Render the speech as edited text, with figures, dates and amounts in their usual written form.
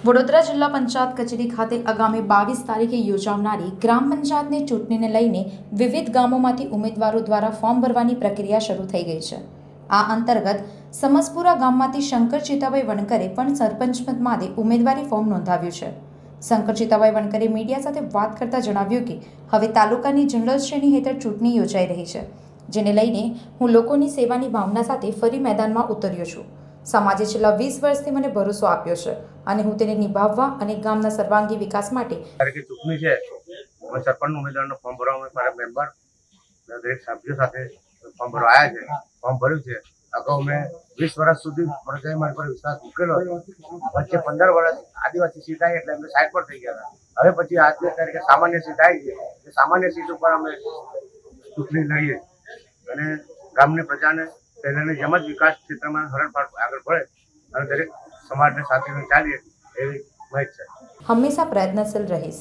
વડોદરા જિલ્લા પંચાયત કચેરી ખાતે આગામી 22 તારીખે યોજાનારી ગ્રામ પંચાયતની ચૂંટણીને લઈને વિવિધ ગામોમાંથી ઉમેદવારો દ્વારા ફોર્મ ભરવાની પ્રક્રિયા શરૂ થઈ ગઈ છે। આ અંતર્ગત સમસપુરા ગામમાંથી શંકર ચિતાભાઈ વણકરે પણ સરપંચ પદ માટે ઉમેદવારી ફોર્મ નોંધાવ્યું છે। શંકર ચિતાભાઈ વણકરે મીડિયા સાથે વાત કરતા જણાવ્યું કે હવે તાલુકાની જનરલ શ્રેણી હેઠળ ચૂંટણી યોજાઈ રહી છે, જેને લઈને હું લોકોની સેવાની ભાવના સાથે ફરી મેદાનમાં ઉતર્યો છું। સમાજે છેલ્લા 20 વર્ષથી મને ભરોસો આપ્યો છે અને હું તેને નિભાવવા અને ગામના સર્વાંગી વિકાસ માટે ચૂંટણી છે। અમે સરપંચ ઉમેદવારનો ફોર્મ ભરવા મારા મેમ્બર દરેક સભ્યો સાથે ફોર્મ ભરવા આવ્યા છે। ફોર્મ ભર્યું છે। અગાઉ મેં 20 વર્ષ સુધી પ્રજાએ મારી પર વિશ્વાસ મૂકેલો હતો। વચ્ચે 15 વર્ષ આદિવાસી સીટ આવી એટલે અમે સાઈડ પર થઈ ગયા હતા। હવે પછી આજની તારીખે સામાન્ય સીટ આવી છે। એ સામાન્ય સીટ ઉપર અમે ચૂંટણી લડીએ અને ગામની પ્રજાને પહેલાની જેમ જ વિકાસ ક્ષેત્રમાં હરણફાળ આગળ પડે અને દરેક સમાજને સાથે ચાલીએ એવી મહેક છે। હંમેશા પ્રયત્નશીલ રહીશ।